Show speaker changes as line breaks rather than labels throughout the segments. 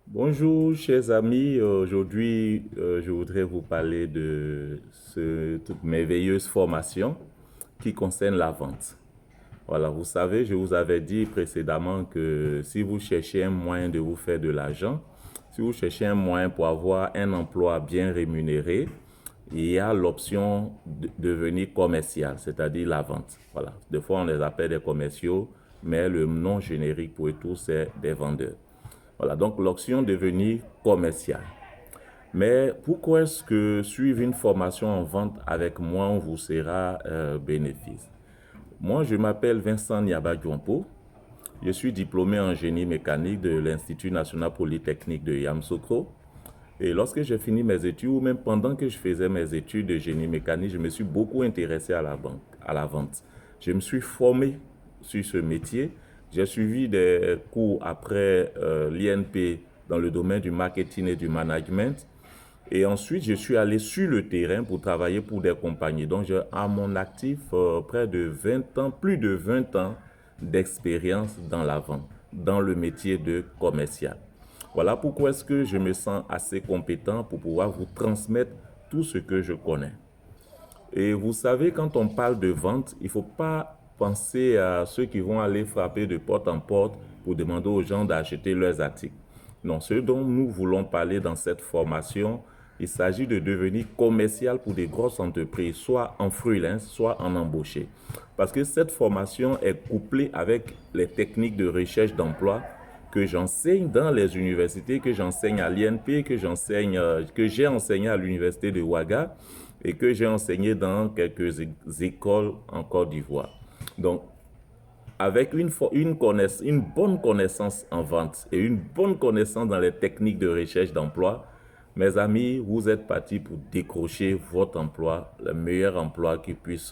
Bonjour, chers amis. Aujourd'hui, je voudrais vous parler de cette merveilleuse formation qui concerne la vente. Voilà, vous savez, je vous avais dit précédemment que si vous cherchez un moyen de vous faire de l'argent, si vous cherchez un moyen pour avoir un emploi bien rémunéré, il y a l'option de devenir commercial, c'est-à-dire la vente. Voilà, des fois on les appelle des commerciaux, mais le nom générique pour eux tous, c'est des vendeurs. Voilà, donc l'option de devenir commercial. Mais pourquoi est-ce que suivre une formation en vente avec moi vous sera bénéfice? Moi, je m'appelle Vincent Niabagionpo. Je suis diplômé en génie mécanique de l'Institut national polytechnique de Yamoussoukro. Et lorsque j'ai fini mes études, ou même pendant que je faisais mes études de génie mécanique, je me suis beaucoup intéressé à la banque, à la vente. Je me suis formé sur ce métier. J'ai suivi des cours après l'INP dans le domaine du marketing et du management. Et ensuite, je suis allé sur le terrain pour travailler pour des compagnies. Donc, j'ai à mon actif près de 20 ans, plus de 20 ans d'expérience dans la vente, dans le métier de commercial. Voilà pourquoi est-ce que je me sens assez compétent pour pouvoir vous transmettre tout ce que je connais. Et vous savez, quand on parle de vente, il ne faut pas penser à ceux qui vont aller frapper de porte en porte pour demander aux gens d'acheter leurs articles. Non, ce dont nous voulons parler dans cette formation, il s'agit de devenir commercial pour des grosses entreprises, soit en freelance, soit en embauché. Parce que cette formation est couplée avec les techniques de recherche d'emploi que j'enseigne dans les universités, que j'enseigne à l'INP, que j'ai enseigné à l'université de Ouaga et que j'ai enseigné dans quelques écoles en Côte d'Ivoire. Donc, avec une bonne connaissance en vente et une bonne connaissance dans les techniques de recherche d'emploi, mes amis, vous êtes partis pour décrocher votre emploi, le meilleur emploi qui puisse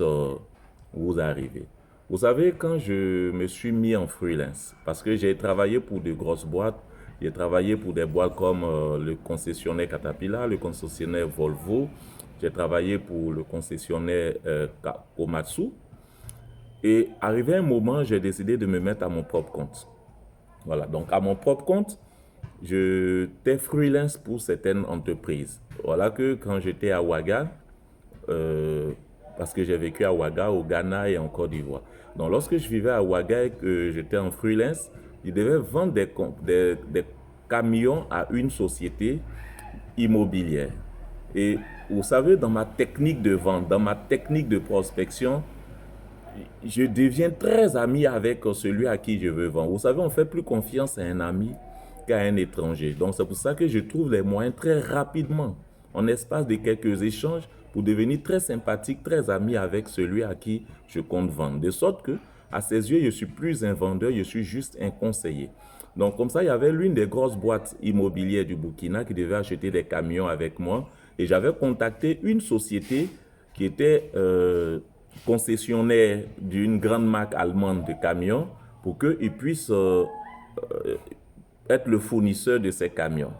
vous arriver. Vous savez, quand je me suis mis en freelance, parce que j'ai travaillé pour de grosses boîtes, j'ai travaillé pour des boîtes comme le concessionnaire Caterpillar, le concessionnaire Volvo, j'ai travaillé pour le concessionnaire Komatsu, et arrivé un moment, j'ai décidé de me mettre à mon propre compte. Voilà, donc à mon propre compte, j'étais freelance pour certaines entreprises. Voilà que quand j'étais à Ouaga, euh, parce que j'ai vécu à Ouaga, au Ghana et en Côte d'Ivoire. Donc lorsque je vivais à Ouaga et que j'étais en freelance, je devais vendre des camions à une société immobilière. Et vous savez, dans ma technique de vente, dans ma technique de prospection, je deviens très ami avec celui à qui je veux vendre. Vous savez, on fait plus confiance à un ami qu'à un étranger. Donc, c'est pour ça que je trouve les moyens très rapidement, en espace de quelques échanges, pour devenir très sympathique, très ami avec celui à qui je compte vendre. De sorte que, à ses yeux, je suis plus un vendeur, je suis juste un conseiller. Donc, comme ça, il y avait l'une des grosses boîtes immobilières du Burkina qui devait acheter des camions avec moi. Et j'avais contacté une société qui était concessionnaire d'une grande marque allemande de camions pour qu'ils puissent être le fournisseur de ces camions.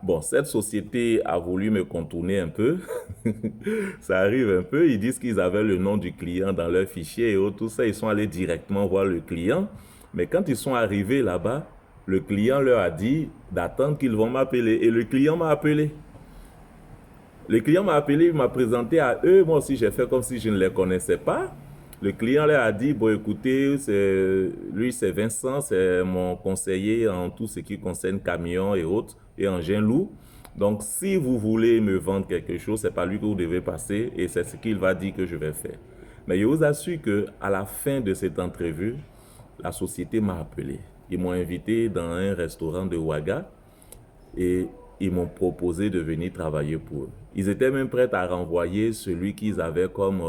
Bon, cette société a voulu me contourner un peu. Ça arrive un peu. Ils disent qu'ils avaient le nom du client dans leur fichier et tout ça. Ils sont allés directement voir le client. Mais quand ils sont arrivés là-bas, le client leur a dit d'attendre qu'ils vont m'appeler. Et le client m'a appelé. Le client m'a appelé, il m'a présenté à eux. Moi aussi, j'ai fait comme si je ne les connaissais pas. Le client leur a dit, bon, écoutez, lui, c'est Vincent, c'est mon conseiller en tout ce qui concerne camions et autres, et engins lourds. Donc, si vous voulez me vendre quelque chose, c'est par lui que vous devez passer, et c'est ce qu'il va dire que je vais faire. Mais je vous assure qu'à la fin de cette entrevue, la société m'a appelé. Ils m'ont invité dans un restaurant de Ouaga, et ils m'ont proposé de venir travailler pour eux. Ils étaient même prêts à renvoyer celui qu'ils avaient comme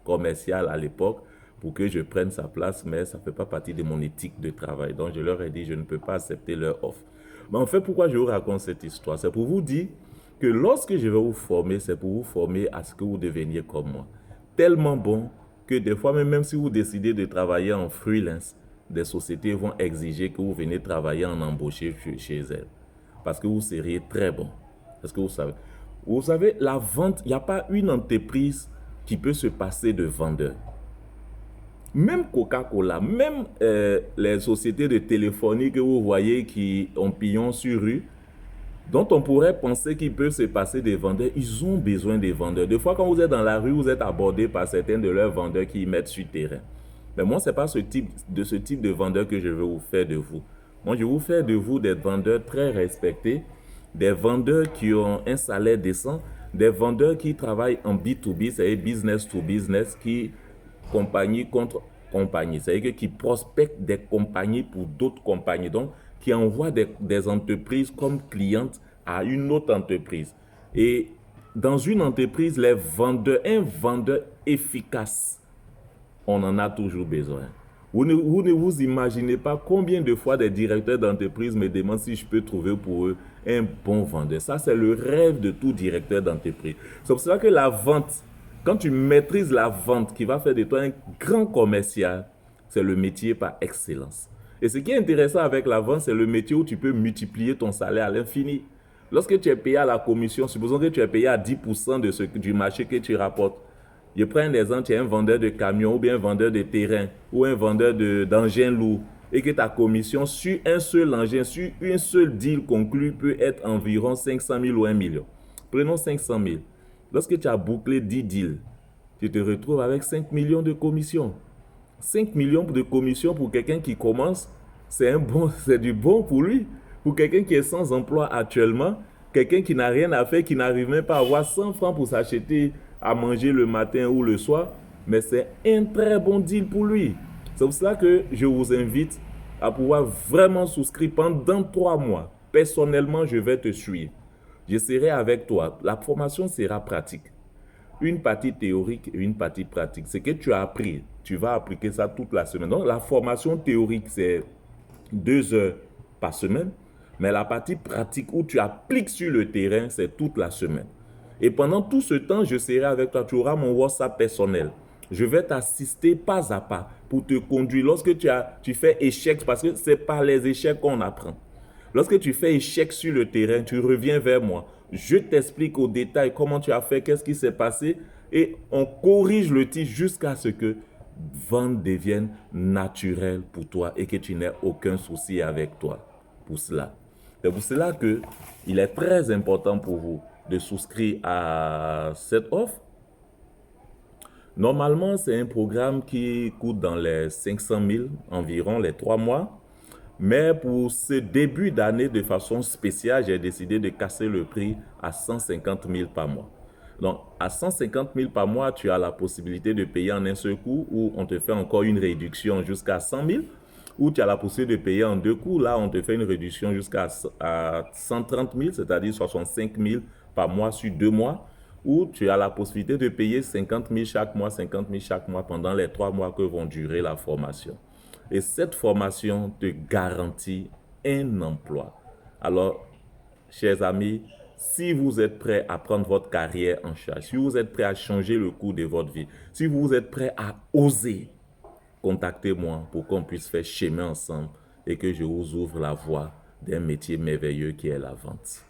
commercial à l'époque pour que je prenne sa place, mais ça ne fait pas partie de mon éthique de travail. Donc je leur ai dit, je ne peux pas accepter leur offre. Mais en fait, pourquoi je vous raconte cette histoire? C'est pour vous dire que lorsque je vais vous former, c'est pour vous former à ce que vous deveniez comme moi. Tellement bon que des fois, même si vous décidez de travailler en freelance, des sociétés vont exiger que vous venez travailler en embauché chez elles parce que vous seriez très bon. Parce que vous savez, la vente, il n'y a pas une entreprise qui peut se passer de vendeur. Même Coca-Cola, même les sociétés de téléphonie que vous voyez qui ont pignon sur rue, dont on pourrait penser qu'il peut se passer des vendeurs, ils ont besoin des vendeurs. Des fois, quand vous êtes dans la rue, vous êtes abordé par certains de leurs vendeurs qui y mettent sur terrain. Mais moi, ce n'est pas ce type de vendeur que je veux vous faire de vous. Moi, je veux vous faire de vous des vendeurs très respectés, des vendeurs qui ont un salaire décent, des vendeurs qui travaillent en B2B, c'est-à-dire business to business, qui compagnie contre compagnie, c'est-à-dire qui prospectent des compagnies pour d'autres compagnies, donc qui envoient des entreprises comme clientes à une autre entreprise. Et dans une entreprise, un vendeur efficace, on en a toujours besoin. Vous ne vous imaginez pas combien de fois des directeurs d'entreprise me demandent si je peux trouver pour eux un bon vendeur. Ça, c'est le rêve de tout directeur d'entreprise. C'est pour cela que la vente, quand tu maîtrises la vente qui va faire de toi un grand commercial, c'est le métier par excellence. Et ce qui est intéressant avec la vente, c'est le métier où tu peux multiplier ton salaire à l'infini. Lorsque tu es payé à la commission, supposons que tu es payé à 10% du marché que tu rapportes. Je prends un exemple, tu es un vendeur de camions ou bien un vendeur de terrain ou un vendeur d'engins lourds et que ta commission sur un seul engin, sur une seule deal conclue peut être environ 500 000 ou 1 million. Prenons 500 000. Lorsque tu as bouclé 10 deals, tu te retrouves avec 5 millions de commissions. 5 millions de commissions pour quelqu'un qui commence, c'est du bon pour lui. Pour quelqu'un qui est sans emploi actuellement, quelqu'un qui n'a rien à faire, qui n'arrive même pas à avoir 100 francs pour s'acheter à manger le matin ou le soir, mais c'est un très bon deal pour lui. C'est pour cela que je vous invite à pouvoir vraiment souscrire pendant 3 mois. Personnellement, je vais te suivre. Je serai avec toi. La formation sera pratique. Une partie théorique et une partie pratique. Ce que tu as appris, tu vas appliquer ça toute la semaine. Donc, la formation théorique, c'est 2 heures par semaine. Mais la partie pratique où tu appliques sur le terrain, c'est toute la semaine. Et pendant tout ce temps, je serai avec toi. Tu auras mon WhatsApp personnel. Je vais t'assister pas à pas pour te conduire. Lorsque tu fais échec, parce que c'est par les échecs qu'on apprend. Lorsque tu fais échec sur le terrain, tu reviens vers moi. Je t'explique au détail comment tu as fait, qu'est-ce qui s'est passé et on corrige le tir jusqu'à ce que vente devienne naturel pour toi et que tu n'aies aucun souci avec toi pour cela. C'est pour cela qu'il est très important pour vous de souscrire à cette offre. Normalement, c'est un programme qui coûte dans les 500 000 environ, les 3 mois. Mais pour ce début d'année, de façon spéciale, j'ai décidé de casser le prix à 150 000 par mois. Donc, à 150 000 par mois, tu as la possibilité de payer en un seul coup ou on te fait encore une réduction jusqu'à 100 000. Ou tu as la possibilité de payer en 2 coups. Là, on te fait une réduction jusqu'à 130 000, c'est-à-dire 65 000 par mois sur 2 mois. Ou tu as la possibilité de payer 50 000 chaque mois, 50 000 chaque mois pendant les 3 mois que vont durer la formation. Et cette formation te garantit un emploi. Alors, chers amis, si vous êtes prêts à prendre votre carrière en charge, si vous êtes prêts à changer le cours de votre vie, si vous êtes prêts à oser, contactez-moi pour qu'on puisse faire chemin ensemble et que je vous ouvre la voie d'un métier merveilleux qui est la vente.